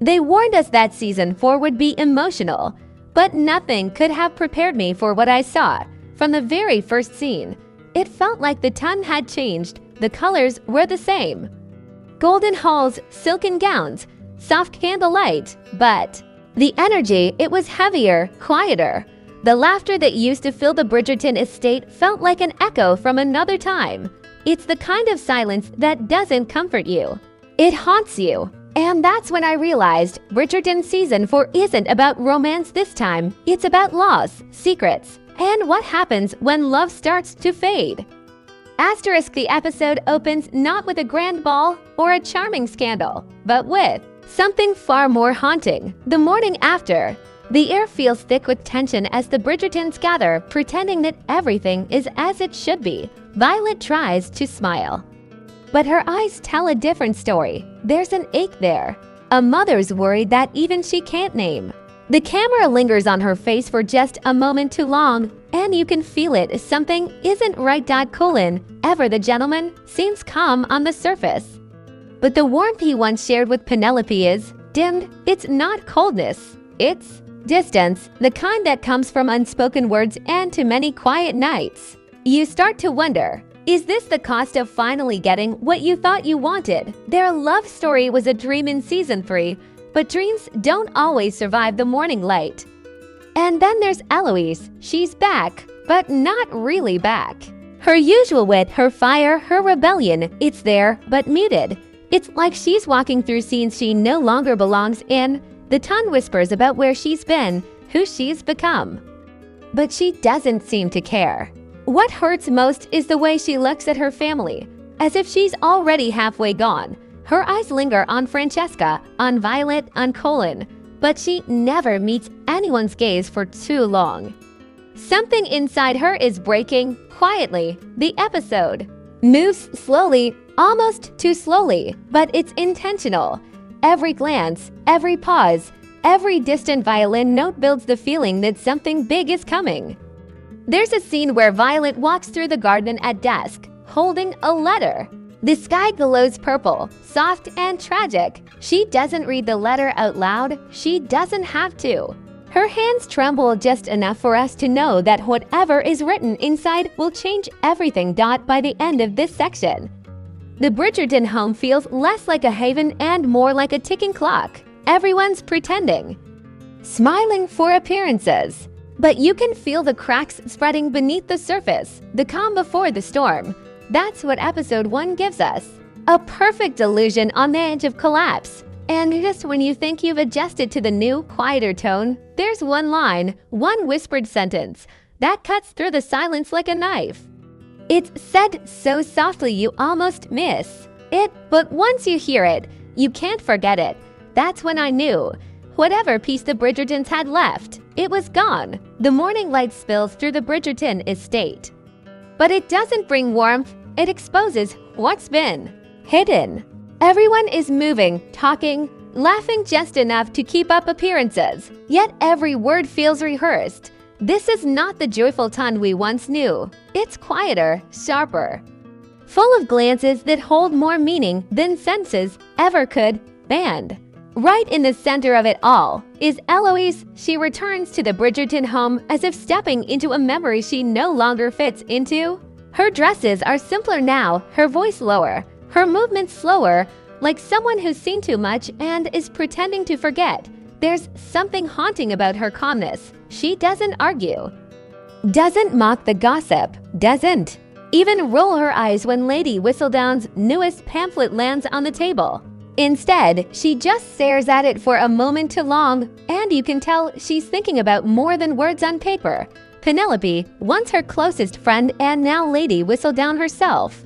They warned us that season 4 would be emotional, but nothing could have prepared me for what I saw. From the very first scene, it felt like the tone had changed. The colors were the same. Golden halls, silken gowns, soft candlelight, but the energy, it was heavier, quieter. The laughter that used to fill the Bridgerton estate felt like an echo from another time. It's the kind of silence that doesn't comfort you. It haunts you. And that's when I realized Bridgerton season 4 isn't about romance this time. It's about loss, secrets, and what happens when love starts to fade. Asterisk, the episode opens not with a grand ball or a charming scandal, but with something far more haunting. The morning after, the air feels thick with tension as the Bridgertons gather, pretending that everything is as it should be. Violet tries to smile, but her eyes tell a different story. There's an ache there, a mother's worry that even she can't name. The camera lingers on her face for just a moment too long, and you can feel it. Something isn't right. Ever the gentleman seems calm on the surface, but the warmth he once shared with Penelope is dimmed. It's not coldness, it's distance, the kind that comes from unspoken words and too many quiet nights. You start to wonder, is this the cost of finally getting what you thought you wanted? Their love story was a dream in season 3, but dreams don't always survive the morning light. And then there's Eloise. She's back, but not really back. Her usual wit, her fire, her rebellion, it's there, but muted. It's like she's walking through scenes she no longer belongs in. The tongue whispers about where she's been, who she's become. But she doesn't seem to care. What hurts most is the way she looks at her family, as if she's already halfway gone. Her eyes linger on Francesca, on Violet, on Colin, but she never meets anyone's gaze for too long. Something inside her is breaking quietly. The episode moves slowly, almost too slowly, but it's intentional. Every glance, every pause, every distant violin note builds the feeling that something big is coming. There's a scene where Violet walks through the garden at dusk, holding a letter. The sky glows purple, soft and tragic. She doesn't read the letter out loud. She doesn't have to. Her hands tremble just enough for us to know that whatever is written inside will change everything. By the end of this section, the Bridgerton home feels less like a haven and more like a ticking clock. Everyone's pretending, smiling for appearances, but you can feel the cracks spreading beneath the surface, the calm before the storm. That's what episode 1 gives us. A perfect illusion on the edge of collapse. And just when you think you've adjusted to the new, quieter tone, there's one line, one whispered sentence, that cuts through the silence like a knife. It's said so softly you almost miss it, but once you hear it, you can't forget it. That's when I knew. Whatever piece the Bridgertons had left, it was gone. The morning light spills through the Bridgerton estate. But it doesn't bring warmth, it exposes what's been hidden. Everyone is moving, talking, laughing just enough to keep up appearances, yet every word feels rehearsed. This is not the joyful tone we once knew. It's quieter, sharper, full of glances that hold more meaning than sentences ever could. And right in the center of it all is Eloise. She returns to the Bridgerton home as if stepping into a memory she no longer fits into. Her dresses are simpler now, her voice lower, her movements slower, like someone who's seen too much and is pretending to forget. There's something haunting about her calmness. She doesn't argue, doesn't mock the gossip, doesn't even roll her eyes when Lady Whistledown's newest pamphlet lands on the table. Instead, she just stares at it for a moment too long, and you can tell she's thinking about more than words on paper. Penelope, once her closest friend and now Lady Whistledown herself,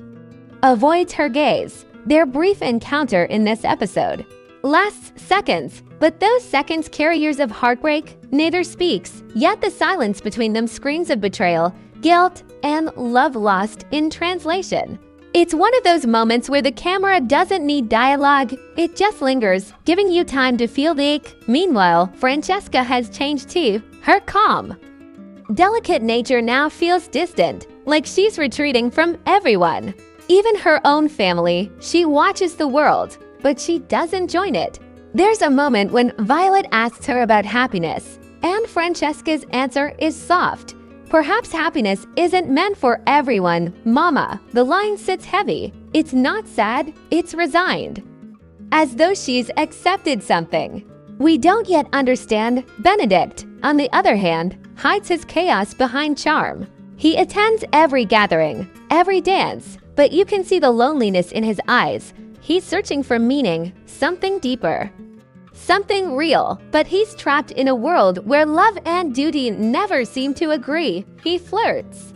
avoids her gaze. Their brief encounter in this episode lasts seconds, but those seconds carry years of heartbreak. Neither speaks, yet the silence between them screams of betrayal, guilt, and love lost in translation. It's one of those moments where the camera doesn't need dialogue, it just lingers, giving you time to feel the ache. Meanwhile, Francesca has changed too. Her calm, delicate nature now feels distant, like she's retreating from everyone. Even her own family. She watches the world, but she doesn't join it. There's a moment when Violet asks her about happiness, and Francesca's answer is soft. Perhaps happiness isn't meant for everyone, Mama. The line sits heavy. It's not sad, it's resigned. As though she's accepted something. We don't yet understand Benedict, on the other hand, hides his chaos behind charm. He attends every gathering, every dance, but you can see the loneliness in his eyes. He's searching for meaning, something deeper. Something real, but he's trapped in a world where love and duty never seem to agree. He flirts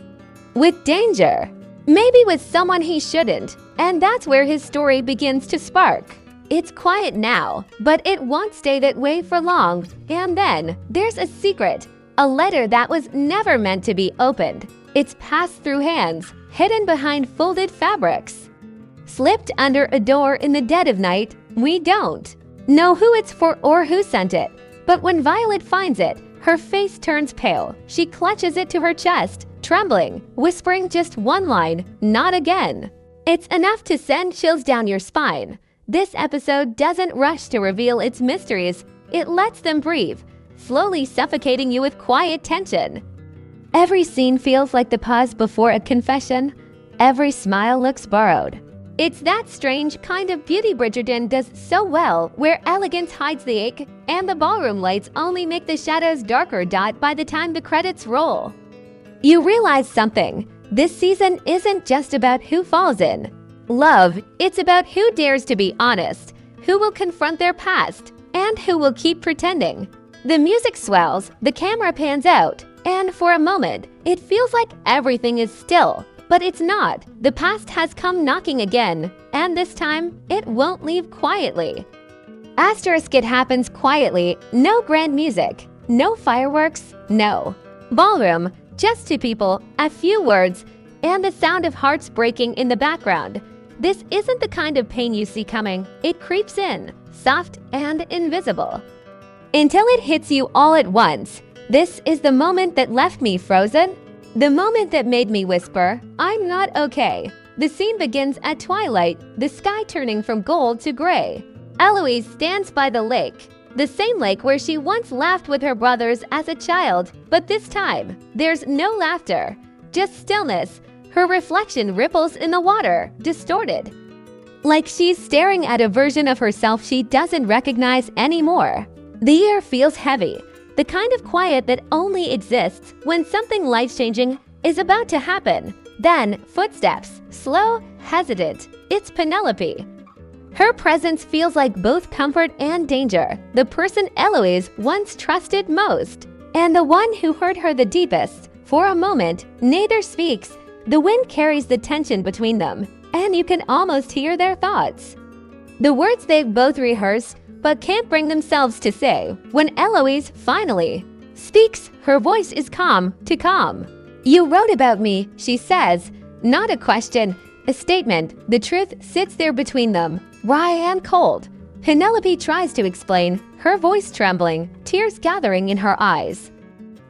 with danger, maybe with someone he shouldn't, and that's where his story begins to spark. It's quiet now, but it won't stay that way for long. And then there's a secret, a letter that was never meant to be opened. It's passed through hands, hidden behind folded fabrics, slipped under a door in the dead of night. We don't know who it's for or who sent it, but when Violet finds it, her face turns pale. She clutches it to her chest, trembling, whispering just one line, "Not again." It's enough to send chills down your spine. This episode doesn't rush to reveal its mysteries. It lets them breathe, slowly suffocating you with quiet tension. Every scene feels like the pause before a confession. Every smile looks borrowed. It's that strange kind of beauty Bridgerton does so well, where elegance hides the ache, and the ballroom lights only make the shadows darker by the time the credits roll. You realize something. This season isn't just about who falls in love, it's about who dares to be honest, who will confront their past, and who will keep pretending. The music swells, the camera pans out, and for a moment, it feels like everything is still. But it's not. The past has come knocking again, and this time, it won't leave quietly. Asterisk, it happens quietly, no grand music, no fireworks, no ballroom, just two people, a few words, and the sound of hearts breaking in the background. This isn't the kind of pain you see coming. It creeps in, soft and invisible, until it hits you all at once. This is the moment that left me frozen. The moment that made me whisper, "I'm not okay." The scene begins at twilight, the sky turning from gold to gray. Eloise stands by the lake, the same lake where she once laughed with her brothers as a child, but this time, there's no laughter, just stillness. Her reflection ripples in the water, distorted, like she's staring at a version of herself she doesn't recognize anymore. The air feels heavy, the kind of quiet that only exists when something life-changing is about to happen. Then, footsteps, slow, hesitant. It's Penelope. Her presence feels like both comfort and danger, the person Eloise once trusted most, and the one who hurt her the deepest. For a moment, neither speaks. The wind carries the tension between them, and you can almost hear their thoughts. The words they've both rehearsed, but can't bring themselves to say. When Eloise finally speaks, her voice is calm to calm. "You wrote about me," she says. Not a question, a statement. The truth sits there between them, raw and cold. Penelope tries to explain, her voice trembling, tears gathering in her eyes.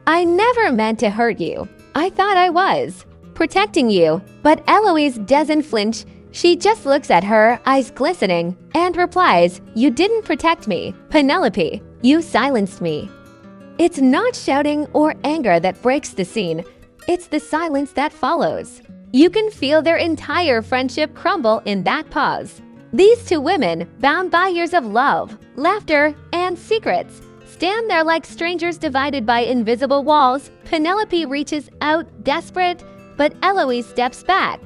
"I never meant to hurt you. I thought I was protecting you." But Eloise doesn't flinch. She just looks at her, eyes glistening, and replies, "You didn't protect me, Penelope. You silenced me." It's not shouting or anger that breaks the scene. It's the silence that follows. You can feel their entire friendship crumble in that pause. These two women, bound by years of love, laughter, and secrets, stand there like strangers divided by invisible walls. Penelope reaches out, desperate, but Eloise steps back.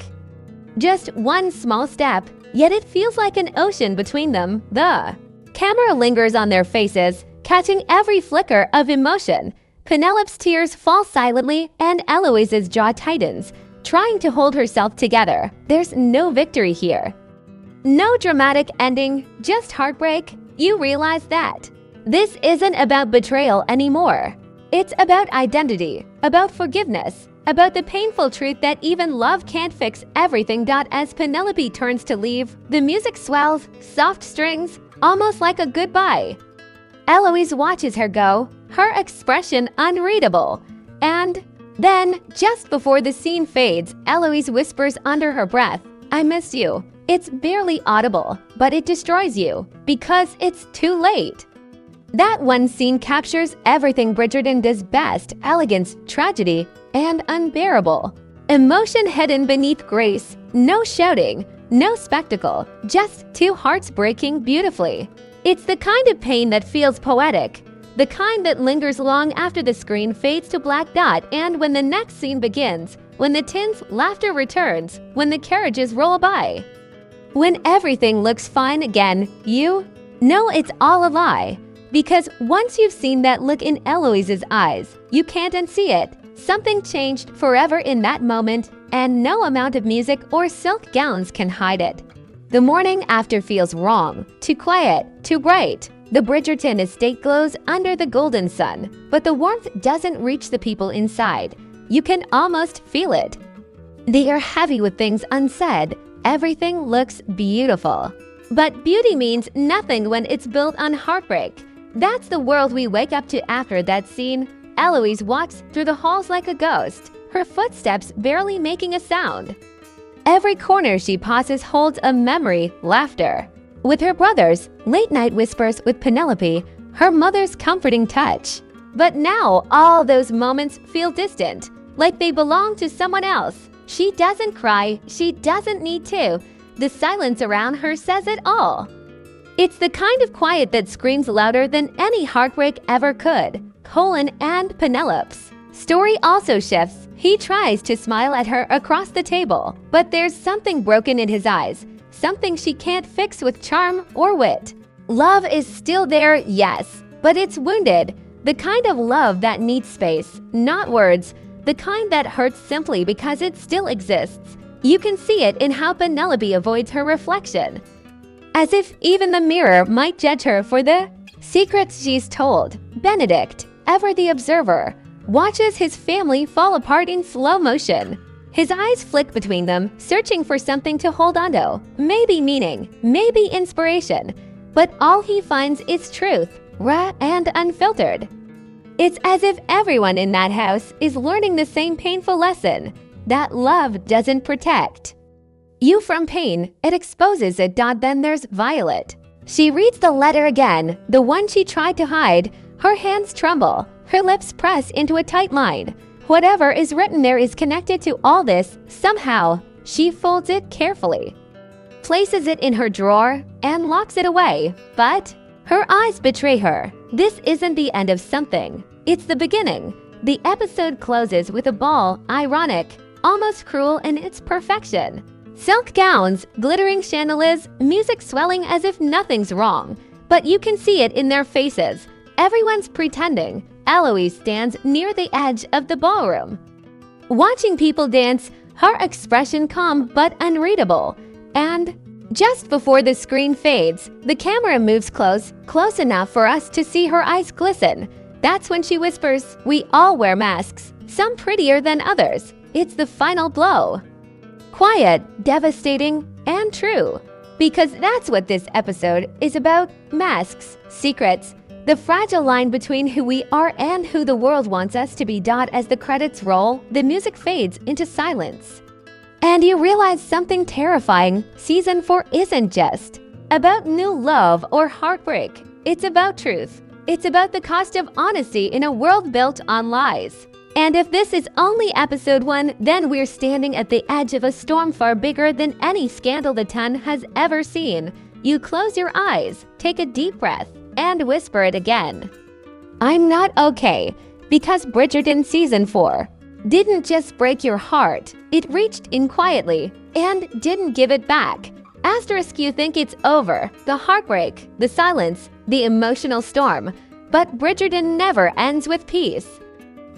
Just one small step, yet it feels like an ocean between them. The camera lingers on their faces, catching every flicker of emotion. Penelope's tears fall silently, and Eloise's jaw tightens, trying to hold herself together. There's no victory here. No dramatic ending, just heartbreak. You realize that this isn't about betrayal anymore. It's about identity, about forgiveness, about the painful truth that even love can't fix everything. As Penelope turns to leave, the music swells, soft strings, almost like a goodbye. Eloise watches her go, her expression unreadable. And then, just before the scene fades, Eloise whispers under her breath, "I miss you." It's barely audible, but it destroys you because it's too late. That one scene captures everything Bridgerton does best: elegance, tragedy, and unbearable. Emotion hidden beneath grace, no shouting, no spectacle, just two hearts breaking beautifully. It's the kind of pain that feels poetic, the kind that lingers long after the screen fades to black dot and when the next scene begins, when the tin's laughter returns, when the carriages roll by. When everything looks fine again, you know it's all a lie. Because once you've seen that look in Eloise's eyes, you can't unsee it. Something changed forever in that moment, and no amount of music or silk gowns can hide it. The morning after feels wrong, too quiet, too bright. The Bridgerton estate glows under the golden sun, but the warmth doesn't reach the people inside. You can almost feel it. They are heavy with things unsaid. Everything looks beautiful. But beauty means nothing when it's built on heartbreak. That's the world we wake up to after that scene. Eloise walks through the halls like a ghost, her footsteps barely making a sound. Every corner she passes holds a memory, laughter. With her brothers, late-night whispers with Penelope, her mother's comforting touch. But now all those moments feel distant, like they belong to someone else. She doesn't cry, she doesn't need to. The silence around her says it all. It's the kind of quiet that screams louder than any heartbreak ever could. Colin and Penelope's story also shifts. He tries to smile at her across the table, but there's something broken in his eyes, something she can't fix with charm or wit. Love is still there, yes, but it's wounded. The kind of love that needs space, not words, the kind that hurts simply because it still exists. You can see it in how Penelope avoids her reflection, as if even the mirror might judge her for the secrets she's told. Benedict, ever the observer, watches his family fall apart in slow motion. His eyes flick between them, searching for something to hold onto, maybe meaning, maybe inspiration. But all he finds is truth, raw and unfiltered. It's as if everyone in that house is learning the same painful lesson, that love doesn't protect you from pain, it exposes it. Then there's Violet. She reads the letter again, the one she tried to hide. Her hands tremble, her lips press into a tight line. Whatever is written there is connected to all this, somehow. She folds it carefully, places it in her drawer, and locks it away. But her eyes betray her. This isn't the end of something. It's the beginning. The episode closes with a ball, ironic, almost cruel in its perfection. Silk gowns, glittering chandeliers, music swelling as if nothing's wrong. But you can see it in their faces. Everyone's pretending. Eloise stands near the edge of the ballroom, watching people dance, her expression calm but unreadable. And just before the screen fades, the camera moves close enough for us to see her eyes glisten. That's when she whispers, "We all wear masks, some prettier than others." It's the final blow. Quiet, devastating, and true. Because that's what this episode is about: masks, secrets, the fragile line between who we are and who the world wants us to be. As the credits roll, the music fades into silence. And you realize something terrifying. Season 4 isn't just about new love or heartbreak. It's about truth. It's about the cost of honesty in a world built on lies. And if this is only episode 1, then we're standing at the edge of a storm far bigger than any scandal the Ton has ever seen. You close your eyes, take a deep breath, and whisper it again. I'm not okay, because Bridgerton Season 4 didn't just break your heart, it reached in quietly and didn't give it back. Asterisk, you think it's over, the heartbreak, the silence, the emotional storm. But Bridgerton never ends with peace.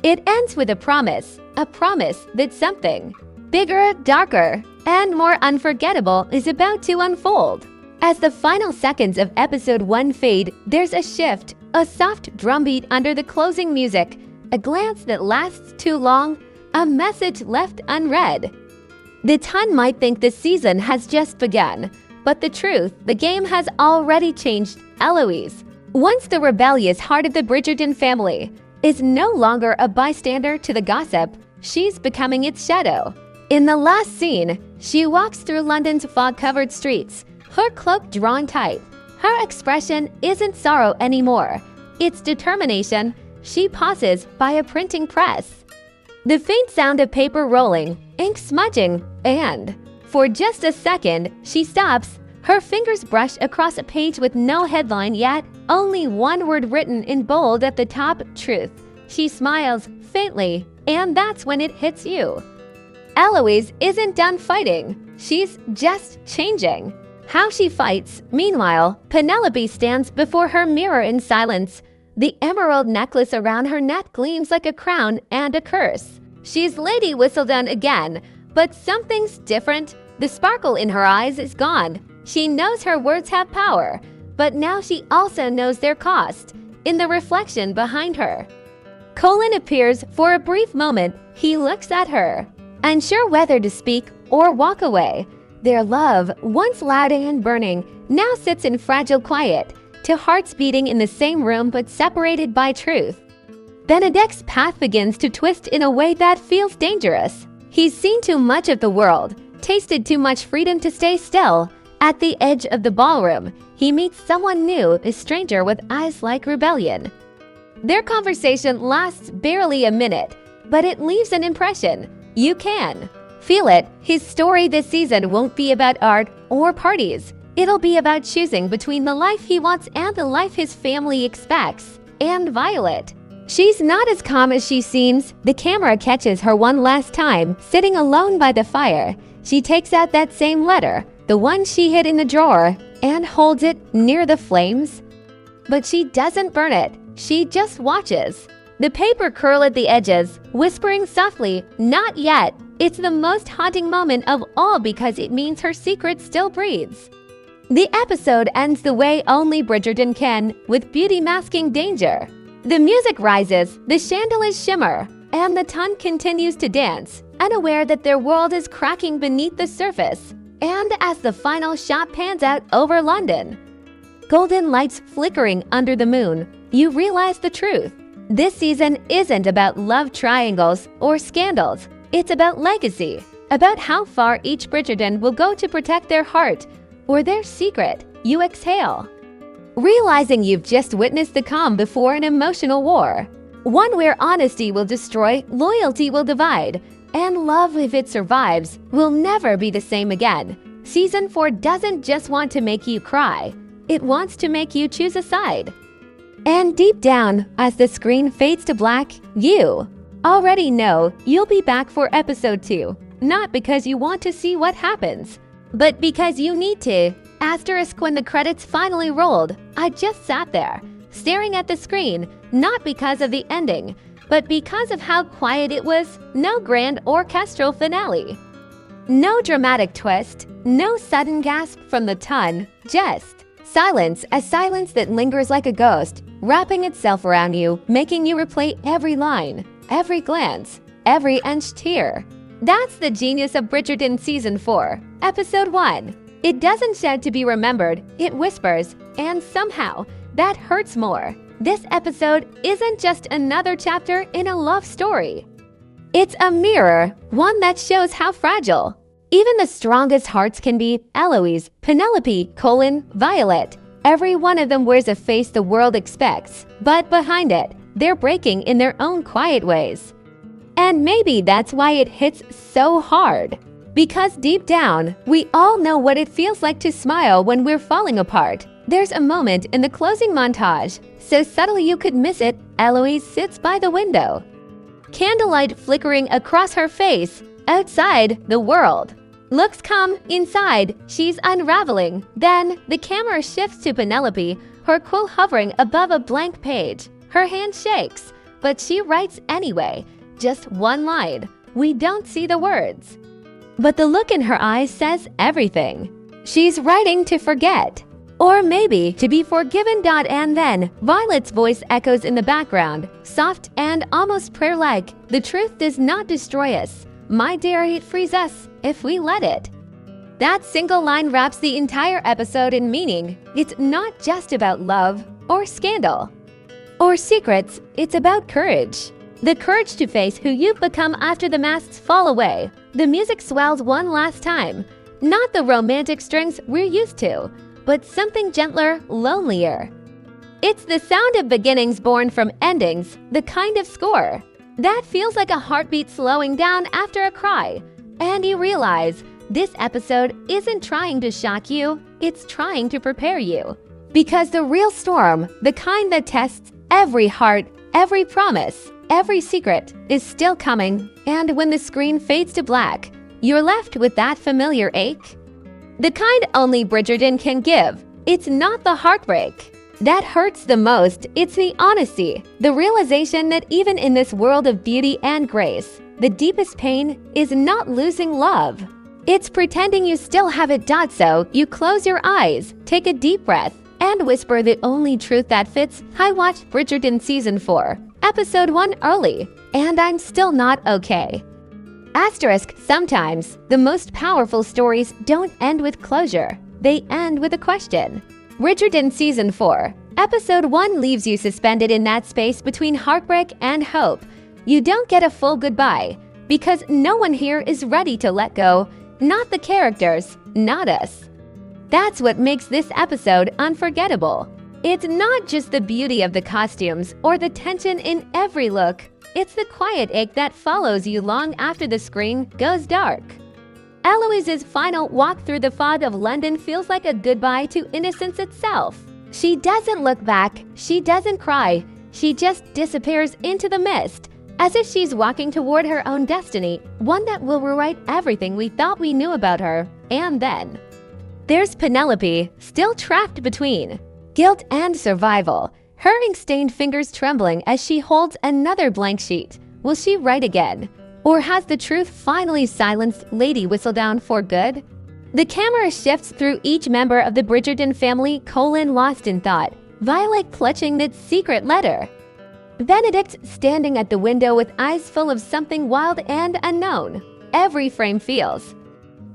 It ends with a promise that something bigger, darker, and more unforgettable is about to unfold. As the final seconds of episode 1 fade, there's a shift, a soft drumbeat under the closing music, a glance that lasts too long, a message left unread. The Ton might think the season has just begun, but the truth, the game has already changed. Eloise, once the rebellious heart of the Bridgerton family, is no longer a bystander to the gossip. She's becoming its shadow. In the last scene, she walks through London's fog-covered streets, her cloak drawn tight. Her expression isn't sorrow anymore. It's determination. She pauses by a printing press. The faint sound of paper rolling, ink smudging, and for just a second, she stops. Her fingers brush across a page with no headline yet, only one word written in bold at the top, truth. She smiles faintly, and that's when it hits you. Eloise isn't done fighting. She's just changing. How she fights. Meanwhile, Penelope stands before her mirror in silence. The emerald necklace around her neck gleams like a crown and a curse. She's Lady Whistledown again, but something's different. The sparkle in her eyes is gone. She knows her words have power, but now she also knows their cost in the reflection behind her. Colin appears for a brief moment. He looks at her, unsure whether to speak or walk away. Their love, once loud and burning, now sits in fragile quiet, two hearts beating in the same room but separated by truth. Benedict's path begins to twist in a way that feels dangerous. He's seen too much of the world, tasted too much freedom to stay still. At the edge of the ballroom, he meets someone new, a stranger with eyes like rebellion. Their conversation lasts barely a minute, but it leaves an impression. You can feel it. His story this season won't be about art or parties. It'll be about choosing between the life he wants and the life his family expects. And Violet. She's not as calm as she seems. The camera catches her one last time, sitting alone by the fire. She takes out that same letter, the one she hid in the drawer, and holds it near the flames. But she doesn't burn it. She just watches. The paper curl at the edges, whispering softly, "Not yet." It's the most haunting moment of all because it means her secret still breathes. The episode ends the way only Bridgerton can, with beauty masking danger. The music rises, the chandeliers shimmer, and the ton continues to dance, unaware that their world is cracking beneath the surface. And as the final shot pans out over London, golden lights flickering under the moon, you realize the truth. This season isn't about love triangles or scandals. It's about legacy, about how far each Bridgerton will go to protect their heart or their secret. You exhale, realizing you've just witnessed the calm before an emotional war. One where honesty will destroy, loyalty will divide, and love, if it survives, will never be the same again. Season 4 doesn't just want to make you cry. It wants to make you choose a side. And deep down, as the screen fades to black, you already know you'll be back for episode 2. Not because you want to see what happens, but because you need to. Asterisk when the credits finally rolled, I just sat there, staring at the screen, not because of the ending, but because of how quiet it was. No grand orchestral finale. No dramatic twist, no sudden gasp from the ton, just silence, a silence that lingers like a ghost, wrapping itself around you, making you replay every line, every glance, every inched tear. That's the genius of Bridgerton Season 4, Episode 1. It doesn't shout to be remembered, it whispers, and somehow, that hurts more. This episode isn't just another chapter in a love story. It's a mirror, one that shows how fragile even the strongest hearts can be. Eloise, Penelope, Colin, Violet. Every one of them wears a face the world expects, but behind it, they're breaking in their own quiet ways. And maybe that's why it hits so hard. Because deep down, we all know what it feels like to smile when we're falling apart. There's a moment in the closing montage, so subtle you could miss it. Eloise sits by the window, candlelight flickering across her face. Outside, the world looks calm. Inside, she's unraveling. Then, the camera shifts to Penelope, her quill hovering above a blank page. Her hand shakes, but she writes anyway. Just one line. We don't see the words, but the look in her eyes says everything. She's writing to forget, or maybe to be forgiven. And then, Violet's voice echoes in the background, soft and almost prayer-like. The truth does not destroy us, my dear, it frees us if we let it. That single line wraps the entire episode in meaning. It's not just about love or scandal or secrets, it's about courage. The courage to face who you've become after the masks fall away, The music swells one last time. Not the romantic strings we're used to, but something gentler, lonelier. It's the sound of beginnings born from endings, the kind of score that feels like a heartbeat slowing down after a cry. And you realize this episode isn't trying to shock you, it's trying to prepare you. Because the real storm, the kind that tests every heart, every promise, every secret, is still coming. And when the screen fades to black, you're left with that familiar ache. The kind only Bridgerton can give. It's not the heartbreak that hurts the most, it's the honesty, the realization that even in this world of beauty and grace, the deepest pain is not losing love. It's pretending you still have it. So you close your eyes, take a deep breath, and whisper the only truth that fits. I watched Bridgerton Season 4, Episode 1 early, and I'm still not okay. Asterisk, sometimes the most powerful stories don't end with closure. They end with a question. Bridgerton Season 4, Episode 1 leaves you suspended in that space between heartbreak and hope. You don't get a full goodbye, because no one here is ready to let go. Not the characters, not us. That's what makes this episode unforgettable. It's not just the beauty of the costumes or the tension in every look. It's the quiet ache that follows you long after the screen goes dark. Eloise's final walk through the fog of London feels like a goodbye to innocence itself. She doesn't look back, she doesn't cry, she just disappears into the mist, as if she's walking toward her own destiny, one that will rewrite everything we thought we knew about her. And then there's Penelope, still trapped between guilt and survival, her ink-stained fingers trembling as she holds another blank sheet. Will she write again? Or has the truth finally silenced Lady Whistledown for good? The camera shifts through each member of the Bridgerton family, lost in thought, Violet clutching that secret letter. Benedict standing at the window with eyes full of something wild and unknown. Every frame feels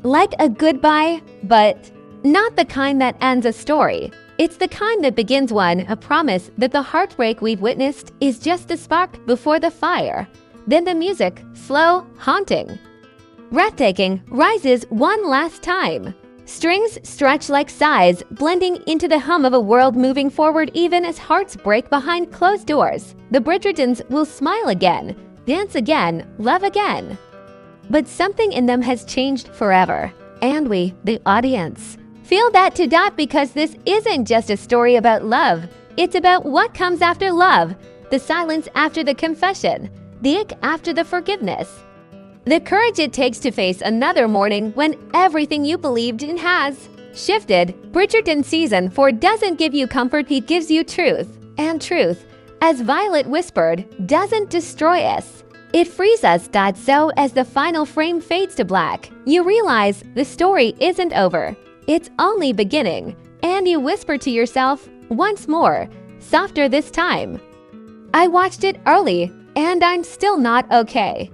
like a goodbye, but not the kind that ends a story. It's the kind that begins one, a promise that the heartbreak we've witnessed is just the spark before the fire. Then the music, slow, haunting, breathtaking, rises one last time. Strings stretch like sighs, blending into the hum of a world moving forward even as hearts break behind closed doors. The Bridgertons will smile again, dance again, love again. But something in them has changed forever. And we, the audience, feel that to dot because this isn't just a story about love. It's about what comes after love, the silence after the confession, the ick after the forgiveness. The courage it takes to face another morning when everything you believed in has shifted. Bridgerton Season 4 doesn't give you comfort, it gives you truth. And truth, as Violet whispered, doesn't destroy us. It frees us. So as the final frame fades to black, you realize the story isn't over. It's only beginning. And you whisper to yourself once more, softer this time. I watched it early, and I'm still not okay.